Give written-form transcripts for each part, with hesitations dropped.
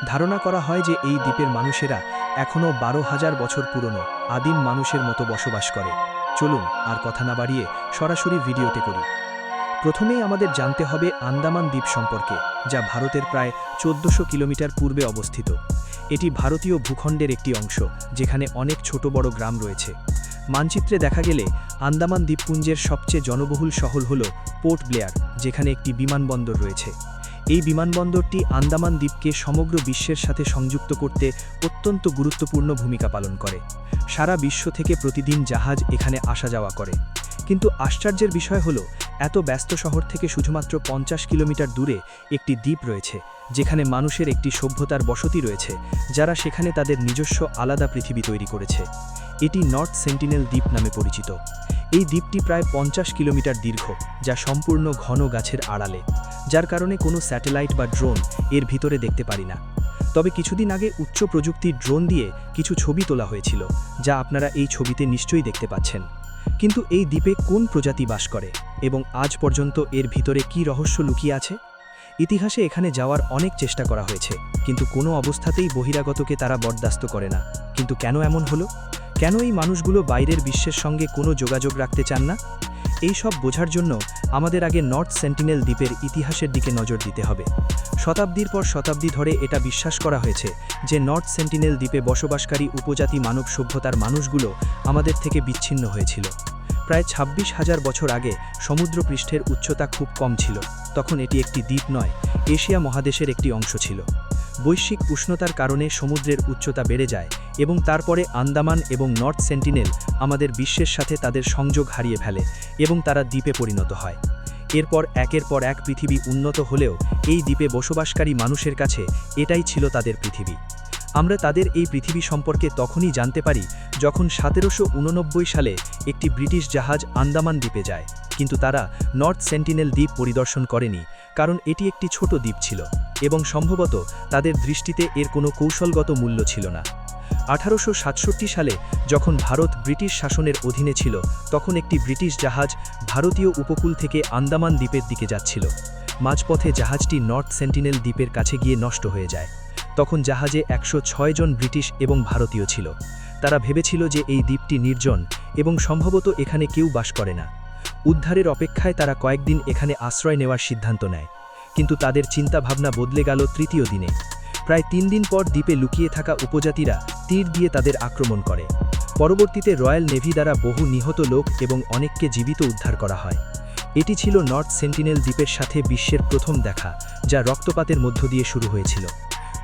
ধারণা করা হয় যে এই দ্বীপের মানুষেরা এখনও 12,000 বছর পুরনো আদিম মানুষের মতো বসবাস করে। চলুন আর কথা না বাড়িয়ে সরাসরি ভিডিওতে করি। প্রথমেই আমাদের জানতে হবে আন্দামান দ্বীপ সম্পর্কে, যা ভারতের প্রায় 1400 কিলোমিটার পূর্বে অবস্থিত। এটি ভারতীয় ভূখণ্ডের একটি অংশ, যেখানে অনেক ছোট বড় গ্রাম রয়েছে। মানচিত্রে দেখা গেলে আন্দামান দ্বীপপুঞ্জের সবচেয়ে জনবহুল শহর হল পোর্ট ব্লেয়ার, যেখানে একটি বিমানবন্দর রয়েছে। এই বিমানবন্দরটি আন্দামান দ্বীপকে সমগ্র বিশ্বের সাথে সংযুক্ত করতে অত্যন্ত গুরুত্বপূর্ণ ভূমিকা পালন করে। সারা বিশ্ব থেকে প্রতিদিন জাহাজ এখানে আসা যাওয়া করে। কিন্তু আশ্চর্যের বিষয় হল, এত ব্যস্ত শহর থেকে শুধুমাত্র 50 কিলোমিটার দূরে একটি দ্বীপ রয়েছে, যেখানে মানুষের একটি সভ্যতার বসতি রয়েছে, যারা সেখানে তাদের নিজস্ব আলাদা পৃথিবী তৈরি করেছে। এটি নর্থ সেন্টিনেল দ্বীপ নামে পরিচিত। এই দ্বীপটি প্রায় 50 কিলোমিটার দীর্ঘ, যা সম্পূর্ণ ঘন গাছের আড়ালে, যার কারণে কোনো স্যাটেলাইট বা ড্রোন এর ভিতরে দেখতে পারি না। তবে কিছুদিন আগে উচ্চ প্রযুক্তির ড্রোন দিয়ে কিছু ছবি তোলা হয়েছিল, যা আপনারা এই ছবিতে নিশ্চয়ই দেখতে পাচ্ছেন। কিন্তু এই দ্বীপে কোন প্রজাতি বাস করে এবং আজ পর্যন্ত এর ভিতরে কী রহস্য লুকিয়ে আছে? ইতিহাসে এখানে যাওয়ার অনেক চেষ্টা করা হয়েছে, কিন্তু কোনো অবস্থাতেই বহিরাগতকে তারা বরদাস্ত করে না। কিন্তু কেন এমন হলো? কেন এই মানুষগুলো বাইরের বিশ্বের সঙ্গে কোনো যোগাযোগ রাখতে চান না? এই সব বোঝার জন্য আমাদের আগে নর্থ সেন্টিনেল দ্বীপের ইতিহাসের দিকে নজর দিতে হবে। শতাব্দীর পর শতাব্দী ধরে এটা বিশ্বাস করা হয়েছে যে নর্থ সেন্টিনেল দ্বীপে বসবাসকারী উপজাতি মানব সভ্যতার মানুষগুলো আমাদের থেকে বিচ্ছিন্ন হয়েছিল। প্রায় 26,000 বছর আগে সমুদ্রপৃষ্ঠের উচ্চতা খুব কম ছিল। তখন এটি একটি দ্বীপ নয়, এশিয়া মহাদেশের একটি অংশ ছিল। বৈশ্বিক উষ্ণতার কারণে সমুদ্রের উচ্চতা বেড়ে যায় এবং তারপরে আন্দামান এবং নর্থ সেন্টিনেল আমাদের বিশ্বের সাথে তাদের সংযোগ হারিয়ে ফেলে এবং তারা দ্বীপে পরিণত হয়। এরপর একের পর এক পৃথিবী উন্নত হলেও এই দ্বীপে বসবাসকারী মানুষের কাছে এটাই ছিল তাদের পৃথিবী। আমরা তাদের এই পৃথিবী সম্পর্কে তখনই জানতে পারি যখন 1789 সালে একটি ব্রিটিশ জাহাজ আন্দামান দ্বীপে যায়, কিন্তু তারা নর্থ সেন্টিনেল দ্বীপ পরিদর্শন করেনি, কারণ এটি একটি ছোট দ্বীপ ছিল এবং সম্ভবত তাদের দৃষ্টিতে এর কোনো কৌশলগত মূল্য ছিল না। 1867 সালে যখন ভারত ব্রিটিশ শাসনের অধীনে ছিল, তখন একটি ব্রিটিশ জাহাজ ভারতীয় উপকূল থেকে আন্দামান দ্বীপের দিকে যাচ্ছিল। মাঝপথে জাহাজটি নর্থ সেন্টিনেল দ্বীপের কাছে গিয়ে নষ্ট হয়ে যায়। তখন জাহাজে 106 জন ব্রিটিশ এবং ভারতীয় ছিল। তারা ভেবেছিল যে এই দ্বীপটি নির্জন এবং সম্ভবত এখানে কেউ বাস করে না। উদ্ধারের অপেক্ষায় তারা কয়েকদিন এখানে আশ্রয় নেওয়ার সিদ্ধান্ত নেয়, কিন্তু তাদের চিন্তাভাবনা বদলে গেল তৃতীয় দিনে। প্রায় 3 দিন পর দ্বীপে লুকিয়ে থাকা উপজাতিরা তীর দিয়ে তাদের আক্রমণ করে। পরবর্তীতে রয়্যাল নেভি দ্বারা বহু নিহত লোক এবং অনেককে জীবিত উদ্ধার করা হয়। এটি ছিল নর্থ সেন্টিনেল দ্বীপের সাথে বিশ্বের প্রথম দেখা, যা রক্তপাতের মধ্য দিয়ে শুরু হয়েছিল।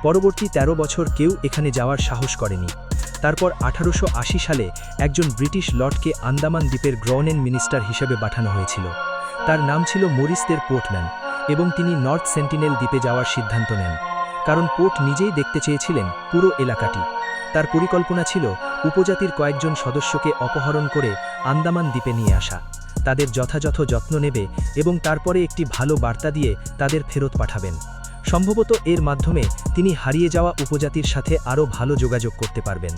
পরবর্তী 13 বছর কেউ এখানে যাওয়ার সাহস করেনি। তারপর 1880 সালে একজন ব্রিটিশ লর্ডকে আন্দামান দ্বীপের গ্রওনেন মিনিস্টার হিসেবে পাঠানো হয়েছিল। তার নাম ছিল মরিসদের পোর্টম্যান এবং তিনি নর্থ সেন্টিনেল দ্বীপে যাওয়ার সিদ্ধান্ত নেন, কারণ পোর্ট নিজেই দেখতে চেয়েছিলেন পুরো এলাকাটি। তার পরিকল্পনা ছিল উপজাতির কয়েকজন সদস্যকে অপহরণ করে আন্দামান দ্বীপে নিয়ে আসা, তাদের যথাযথ যত্ন নেবে এবং তারপরে একটি ভালো বার্তা দিয়ে তাদের ফেরত পাঠাবেন। সম্ভবত এর মাধ্যমে তিনি হারিয়ে যাওয়া উপজাতির সাথে আরও ভালো যোগাযোগ করতে পারবেন,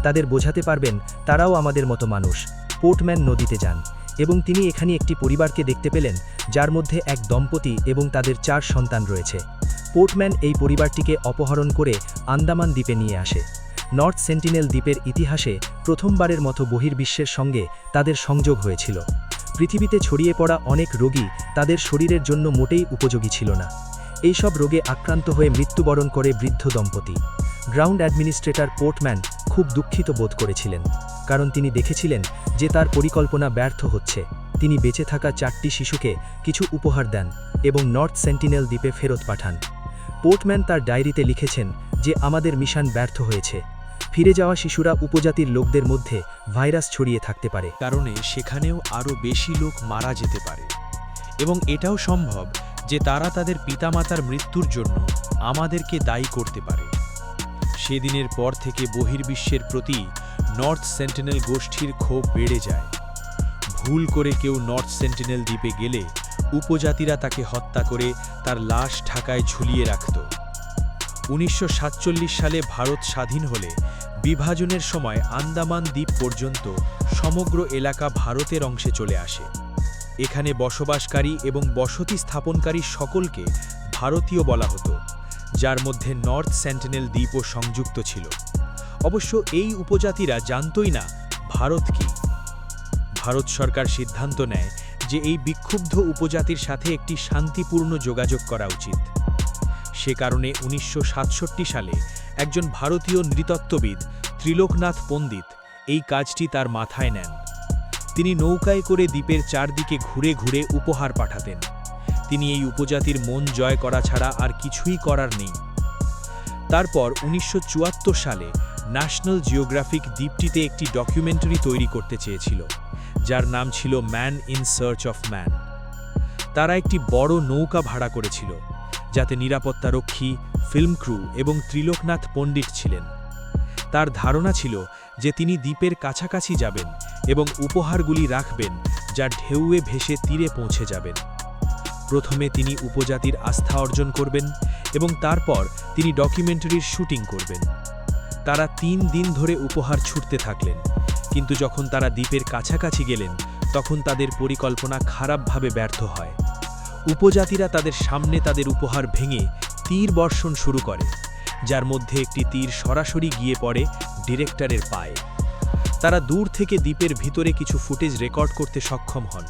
তাদের বোঝাতে পারবেন তারাও আমাদের মতো মানুষ। পোর্টম্যান নদীতে যান এবং তিনি এখানে একটি পরিবারকে দেখতে পেলেন, যার মধ্যে এক দম্পতি এবং তাদের 4 সন্তান রয়েছে। পোর্টম্যান এই পরিবারটিকে অপহরণ করে আন্দামান দ্বীপে নিয়ে আসে। নর্থ সেন্টিনেল দ্বীপের ইতিহাসে প্রথমবারের মতো বহির্বিশ্বের সঙ্গে তাদের সংযোগ হয়েছিল। পৃথিবীতে ছড়িয়ে পড়া অনেক রোগী তাদের শরীরের জন্য মোটেই উপযোগী ছিল না। এই সব রোগে আক্রান্ত হয়ে মৃত্যুবরণ করে বৃদ্ধ দম্পতি। গ্রাউন্ড অ্যাডমিনিস্ট্রেটর পোর্টম্যান খুব দুঃখিত বোধ করেছিলেন, কারণ তিনি দেখেছিলেন যে তার পরিকল্পনা ব্যর্থ হচ্ছে। তিনি বেঁচে থাকা 4টি শিশুকে কিছু উপহার দেন এবং নর্থ সেন্টিনেল দ্বীপে ফেরত পাঠান। পোর্টম্যান তার ডায়েরিতে লিখেছেন যে আমাদের মিশন ব্যর্থ হয়েছে। ফিরে যাওয়া শিশুরা উপজাতির লোকদের মধ্যে ভাইরাস ছড়িয়ে থাকতে পারে, কারণে সেখানেও আরও বেশি লোক মারা যেতে পারে, এবং এটাও সম্ভব যে তারা তাদের পিতামাতার মৃত্যুর জন্য আমাদেরকে দায়ী করতে পারে। সেদিনের পর থেকে বহির্বিশ্বের প্রতি নর্থ সেন্টিনেল গোষ্ঠীর ক্ষোভ বেড়ে যায়। ভুল করে কেউ নর্থ সেন্টিনেল দ্বীপে গেলে উপজাতিরা তাকে হত্যা করে তার লাশ ঢাকায় ঝুলিয়ে রাখত। 1947 সালে ভারত স্বাধীন হলে বিভাজনের সময় আন্দামান দ্বীপ পর্যন্ত সমগ্র এলাকা ভারতের অংশে চলে আসে। এখানে বসবাসকারী এবং বসতি স্থাপনকারী সকলকে ভারতীয় বলা হতো। যার মধ্যে নর্থ সেন্টিনেল দ্বীপও সংযুক্ত ছিল। অবশ্য এই উপজাতিরা জানতই না ভারত কি। ভারত সরকার সিদ্ধান্ত নেয় যে এই বিক্ষুব্ধ উপজাতির সাথে একটি শান্তিপূর্ণ যোগাযোগ করা উচিত। সে কারণে ১৯৬৭ সালে একজন ভারতীয় নৃতত্ত্ববিদ ত্রিলোকনাথ পণ্ডিত এই কাজটি তার মাথায় নেন। তিনি নৌকায় করে দ্বীপের চারদিকে ঘুরে ঘুরে উপহার পাঠাতেন। তিনি এই উপজাতির মন জয় করা ছাড়া আর কিছুই করার নেই। তারপর ১৯৭৪ সালে ন্যাশনাল জিওগ্রাফিক দ্বীপটিতে একটি ডকুমেন্টারি তৈরি করতে চেয়েছিল, যার নাম ছিল man in search of man. তারা একটি বড় নৌকা ভাড়া করেছিল, যাতে নিরাপত্তারক্ষী, ফিল্ম ক্রু এবং ত্রিলোকনাথ পণ্ডিত ছিলেন। তার ধারণা ছিল যে তিনি দ্বীপের কাছাকাছি যাবেন এবং উপহারগুলি রাখবেন, যা ঢেউয়ে ভেসে তীরে পৌঁছে যাবেন। প্রথমে তিনি উপজাতির আস্থা অর্জন করবেন এবং তারপর তিনি ডকুমেন্টারির শুটিং করবেন। তারা ৩ দিন ধরে উপহার ছুটতে থাকলেন, কিন্তু যখন তারা দ্বীপের কাছাকাছি গেলেন তখন তাদের পরিকল্পনা খারাপভাবে ব্যর্থ হয়। উপজাতিরা তাদের সামনে তাদের উপহার ভেঙে তীর বর্ষণ শুরু করে, যার মধ্যে একটি তীর সরাসরি গিয়ে পড়ে ডিরেক্টরের পায়ে। তারা দূর থেকে দ্বীপের ভিতরে কিছু ফুটেজ রেকর্ড করতে সক্ষম হন,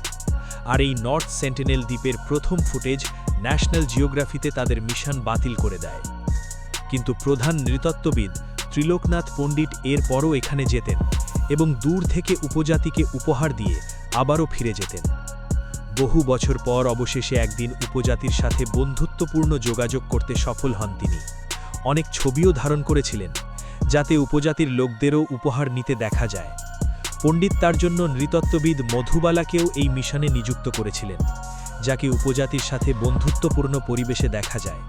আর এই নর্থ সেন্টিনেল দ্বীপের প্রথম ফুটেজ ন্যাশনাল জিওগ্রাফিতে তাদের মিশন বাতিল করে দেয়। কিন্তু প্রধান নৃতত্ত্ববিদ ত্রিলোকনাথ পণ্ডিত এর পরও এখানে যেতেন এবং দূর থেকে উপজাতিকে উপহার দিয়ে আবারও ফিরে যেতেন। বহু বছর পর অবশেষে একদিন উপজাতির সাথে বন্ধুত্বপূর্ণ যোগাযোগ করতে সফল হন তিনি। অনেক ছবিও ধারণ করেছিলেন, যাতে উপজাতির লোকদেরও উপহার নিতে দেখা যায়। পণ্ডিত তার জন্য নৃতত্ত্ববিদ মধুবালাকেও এই মিশনে নিযুক্ত করেছিলেন, যাকে উপজাতির সাথে বন্ধুত্বপূর্ণ পরিবেশে দেখা যায়।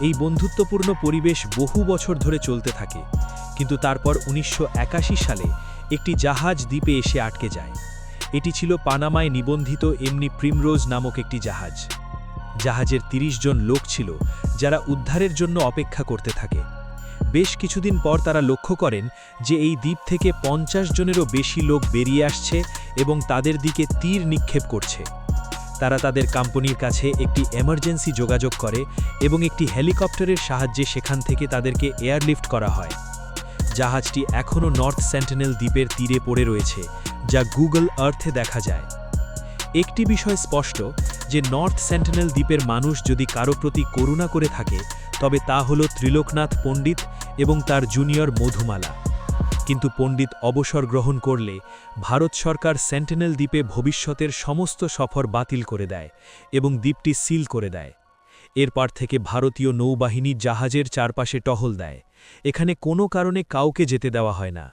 এই বন্ধুত্বপূর্ণ পরিবেশ বহু বছর ধরে চলতে থাকে, কিন্তু তারপর ১৯৮১ সালে একটি জাহাজ দ্বীপে এসে আটকে যায়। এটি ছিল পানামায় নিবন্ধিত এমনি প্রিমরোজ নামক একটি জাহাজ। জাহাজের ৩০ জন লোক ছিল, যারা উদ্ধারের জন্য অপেক্ষা করতে থাকে। বেশ কিছুদিন পর তারা লক্ষ্য করেন যে এই দ্বীপ থেকে ৫০ জনেরও বেশি লোক বেরিয়ে আসছে এবং তাদের দিকে তীর নিক্ষেপ করছে। তারা তাদের কোম্পানির কাছে একটি এমার্জেন্সি যোগাযোগ করে এবং একটি হেলিকপ্টারের সাহায্যে সেখান থেকে তাদেরকে এয়ারলিফট করা হয়। জাহাজটি এখনও নর্থ সেন্টিনেল দ্বীপের তীরে পড়ে রয়েছে, যা গুগল আর্থে দেখা যায়। একটি বিষয় স্পষ্ট যে নর্থ সেন্টিনেল দ্বীপের মানুষ যদি কারো প্রতি করুণা করে থাকে, তবে তা হল ত্রিলোকনাথ পণ্ডিত এবং তার জুনিয়র মধুমালা। কিন্তু পণ্ডিত অবসর গ্রহণ করলে ভারত সরকার সেন্টিনেল দ্বীপে ভবিষ্যতের সমস্ত সফর বাতিল করে দেয় এবং দ্বীপটি সিল করে দেয়। এরপর থেকে ভারতীয় নৌবাহিনী জাহাজের চারপাশে টহল দেয়। এখানে কোনো কারণে কাউকে যেতে দেওয়া হয় না।